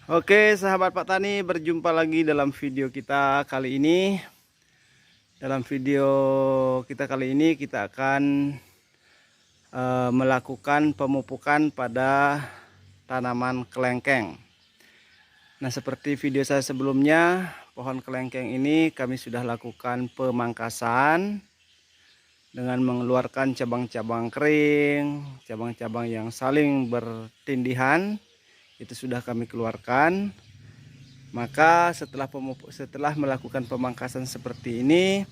Oke, sahabat Pak Tani, berjumpa lagi dalam video kita kali ini. Dalam video kita kali ini kita akan melakukan pemupukan pada tanaman kelengkeng. Nah, seperti video saya sebelumnya, pohon kelengkeng ini kami sudah lakukan pemangkasan dengan mengeluarkan cabang-cabang kering, cabang-cabang yang saling bertindihan. Itu sudah kami keluarkan. Maka setelah melakukan pemangkasan seperti ini,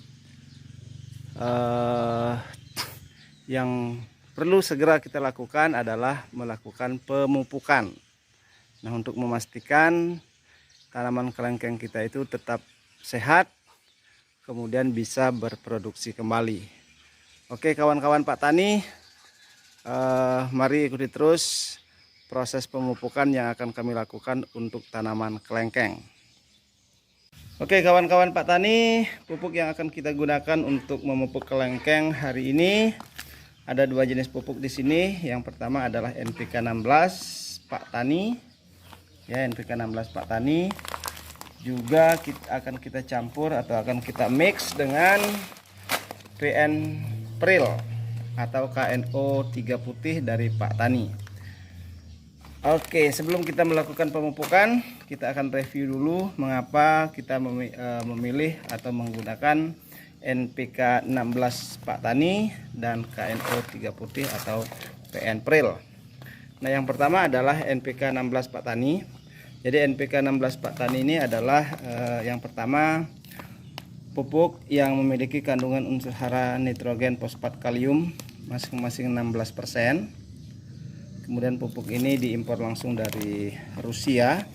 yang perlu segera kita lakukan adalah melakukan pemupukan. Nah, untuk memastikan tanaman kelengkeng kita itu tetap sehat, kemudian bisa berproduksi kembali. Oke kawan-kawan Pak Tani, mari ikuti terus proses pemupukan yang akan kami lakukan untuk tanaman kelengkeng. Oke kawan-kawan Pak Tani, pupuk yang akan kita gunakan untuk memupuk kelengkeng hari ini ada dua jenis pupuk di sini. Yang pertama adalah NPK 16 Pak Tani, ya, NPK 16 Pak Tani. Juga akan kita campur atau akan kita mix dengan PN Pril atau KNO 3 putih dari Pak Tani. Oke, sebelum kita melakukan pemupukan, kita akan review dulu mengapa kita memilih atau menggunakan NPK 16 Pak Tani dan KNO 3 putih atau PN Pril. Nah, yang pertama adalah NPK 16 Pak Tani. Jadi NPK 16 Pak Tani ini adalah yang pertama pupuk yang memiliki kandungan unsur hara, nitrogen, fosfat, kalium masing-masing 16%. Kemudian pupuk ini diimpor langsung dari Rusia.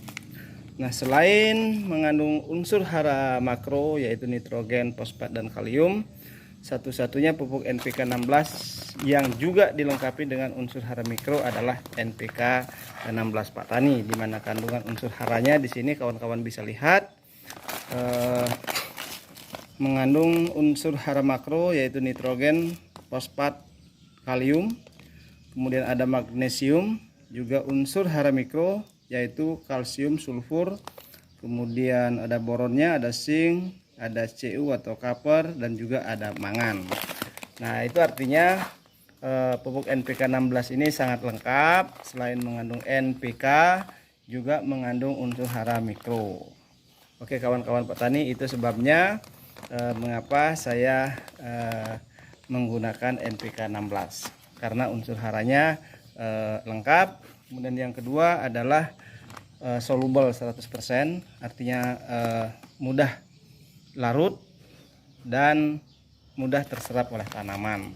Nah, selain mengandung unsur hara makro yaitu nitrogen, fosfat, dan kalium, satu-satunya pupuk NPK 16 yang juga dilengkapi dengan unsur hara mikro adalah NPK 16 Pak Tani, di mana kandungan unsur haranya di sini kawan-kawan bisa lihat mengandung unsur hara makro yaitu nitrogen, fosfat, kalium. Kemudian ada magnesium, juga unsur hara mikro yaitu kalsium, sulfur. Kemudian ada boronnya, ada zinc, ada Cu atau copper, dan juga ada mangan. Nah, itu artinya pupuk NPK 16 ini sangat lengkap. Selain mengandung NPK, juga mengandung unsur hara mikro. Oke kawan-kawan Pak Tani, itu sebabnya mengapa saya menggunakan NPK 16. Karena unsur haranya lengkap. Kemudian yang kedua adalah soluble 100%, artinya mudah larut dan mudah terserap oleh tanaman.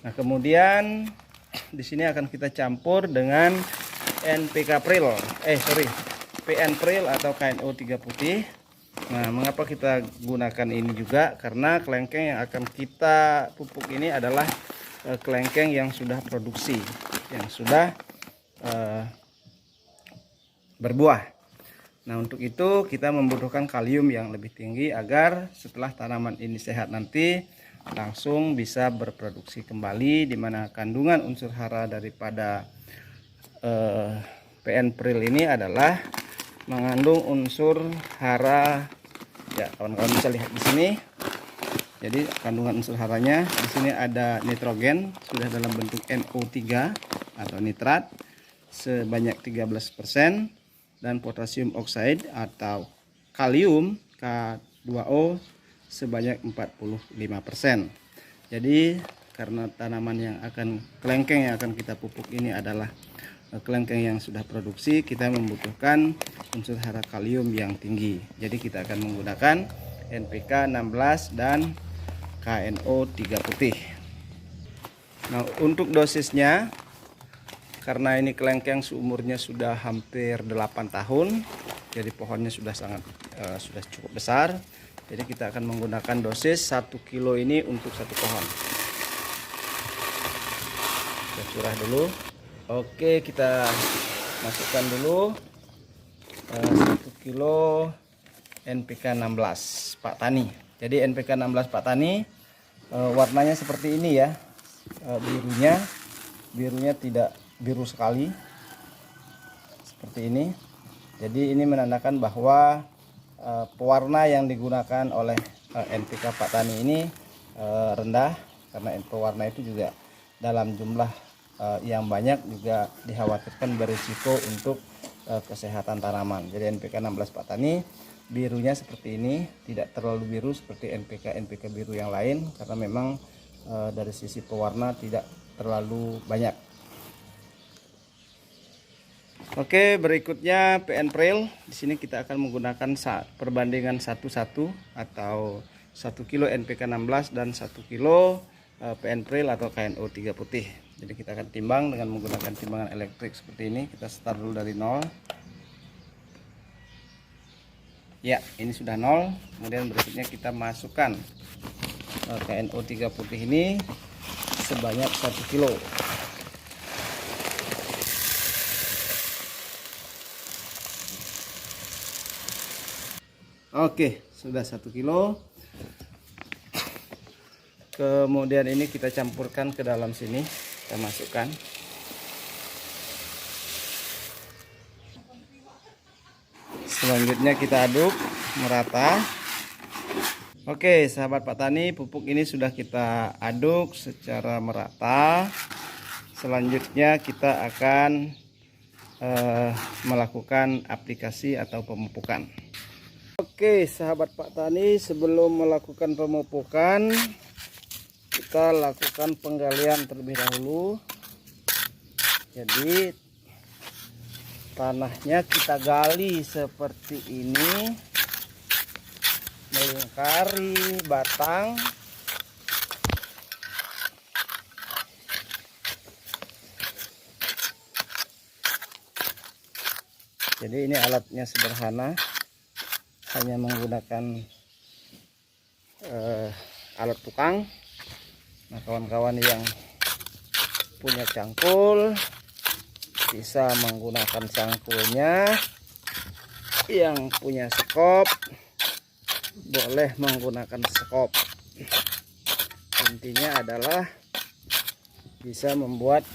Nah, kemudian di sini akan kita campur dengan NPK Pril, PN Pril atau KNO 3 putih. Nah, mengapa kita gunakan ini juga? Karena kelengkeng yang akan kita pupuk ini adalah kelengkeng yang sudah produksi, yang sudah berbuah. Nah, untuk itu kita membutuhkan kalium yang lebih tinggi agar setelah tanaman ini sehat nanti langsung bisa berproduksi kembali, di mana kandungan unsur hara daripada PN Pril ini adalah mengandung unsur hara, ya kawan-kawan bisa lihat di sini. Jadi kandungan unsur haranya di sini ada nitrogen sudah dalam bentuk NO3 atau nitrat sebanyak 13% dan potasium oksida atau kalium K2O sebanyak 45%. Jadi karena tanaman yang kelengkeng yang akan kita pupuk ini adalah kelengkeng yang sudah produksi, kita membutuhkan unsur hara kalium yang tinggi. Jadi kita akan menggunakan NPK 16 dan KNO 3 putih. Nah, untuk dosisnya, karena ini kelengkeng seumurnya sudah hampir 8 tahun, jadi pohonnya sudah sudah cukup besar. Jadi kita akan menggunakan dosis 1 kilo ini untuk satu pohon. Kita curah dulu. Oke, kita masukkan dulu 1 kilo NPK 16 Pak Tani. Jadi NPK 16 Pak Tani warnanya seperti ini ya, birunya tidak biru sekali, seperti ini. Jadi ini menandakan bahwa pewarna yang digunakan oleh NPK Pak Tani ini rendah, karena pewarna itu juga dalam jumlah yang banyak juga dikhawatirkan berisiko untuk kesehatan tanaman. Jadi NPK 16 Pak Tani birunya seperti ini, tidak terlalu biru seperti NPK biru yang lain, karena memang dari sisi pewarna tidak terlalu banyak. Oke, berikutnya PN Pril. Di sini kita akan menggunakan perbandingan 1:1 atau 1 kilo NPK 16 dan 1 kilo PN Pril atau KNO 3 putih. Jadi kita akan timbang dengan menggunakan timbangan elektrik seperti ini. Kita start dulu dari 0. Ya, ini sudah 0. Kemudian berikutnya kita masukkan KNO 3 putih ini sebanyak 1 kilo. Oke, sudah 1 kilo. Kemudian ini kita campurkan ke dalam sini, kita masukkan. Selanjutnya kita aduk merata. Oke, sahabat Pak Tani, pupuk ini sudah kita aduk secara merata. Selanjutnya kita akan melakukan aplikasi atau pemupukan. Oke, sahabat Pak Tani, sebelum melakukan pemupukan kita lakukan penggalian terlebih dahulu. Jadi tanahnya kita gali seperti ini, melingkari batang. Jadi ini alatnya sederhana, hanya menggunakan alat tukang. Nah, kawan-kawan yang punya cangkul bisa menggunakan cangkulnya, yang punya sekop boleh menggunakan sekop. Intinya adalah bisa membuat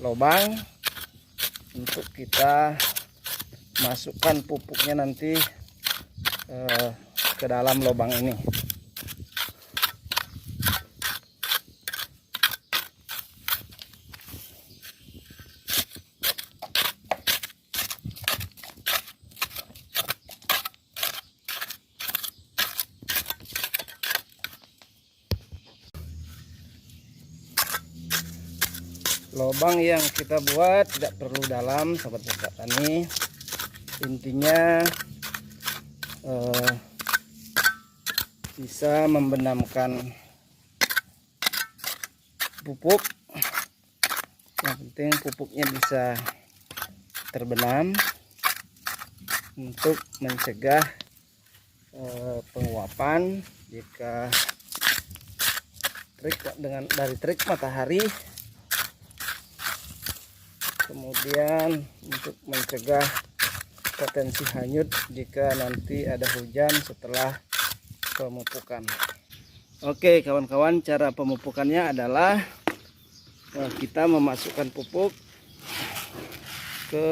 lubang untuk kita masukkan pupuknya nanti ke dalam lubang ini. Lubang yang kita buat tidak perlu dalam, sahabat Pak Tani. Intinya bisa membenamkan pupuk. Yang penting pupuknya bisa terbenam untuk mencegah penguapan jika dari terik matahari. Kemudian untuk mencegah potensi hanyut jika nanti ada hujan setelah pemupukan. Oke kawan-kawan, cara pemupukannya adalah kita memasukkan pupuk ke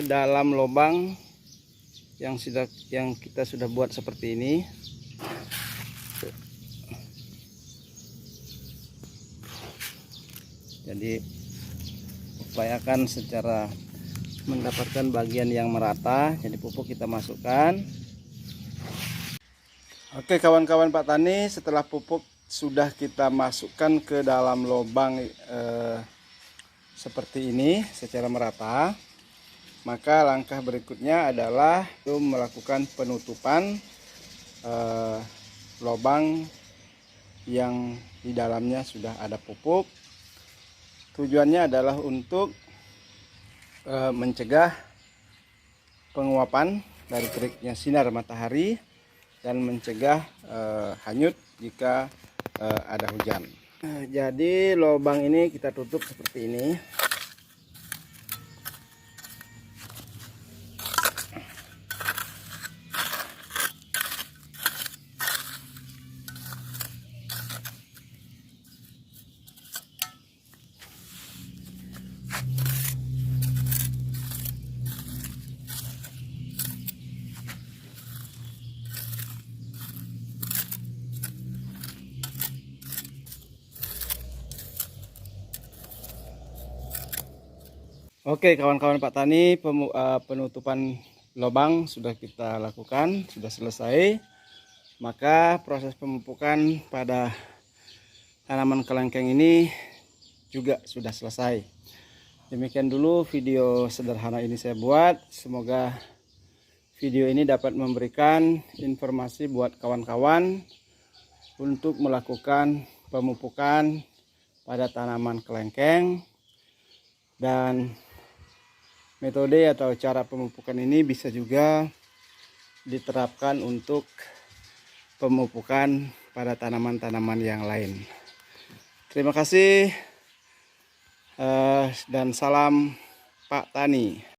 dalam lubang yang kita sudah buat seperti ini. Jadi upayakan secara mendapatkan bagian yang merata. Jadi pupuk kita masukkan. Oke kawan-kawan Pak Tani, setelah pupuk sudah kita masukkan ke dalam lubang seperti ini secara merata, maka langkah berikutnya adalah melakukan penutupan lubang yang di dalamnya sudah ada pupuk. Tujuannya adalah untuk mencegah penguapan dari teriknya sinar matahari dan mencegah hanyut jika ada hujan. Jadi lubang ini kita tutup seperti ini. Oke kawan-kawan Pak Tani, penutupan lubang sudah kita lakukan, sudah selesai. Maka proses pemupukan pada tanaman kelengkeng ini juga sudah selesai. Demikian dulu video sederhana ini saya buat. Semoga video ini dapat memberikan informasi buat kawan-kawan untuk melakukan pemupukan pada tanaman kelengkeng. Dan metode atau cara pemupukan ini bisa juga diterapkan untuk pemupukan pada tanaman-tanaman yang lain. Terima kasih dan salam Pak Tani.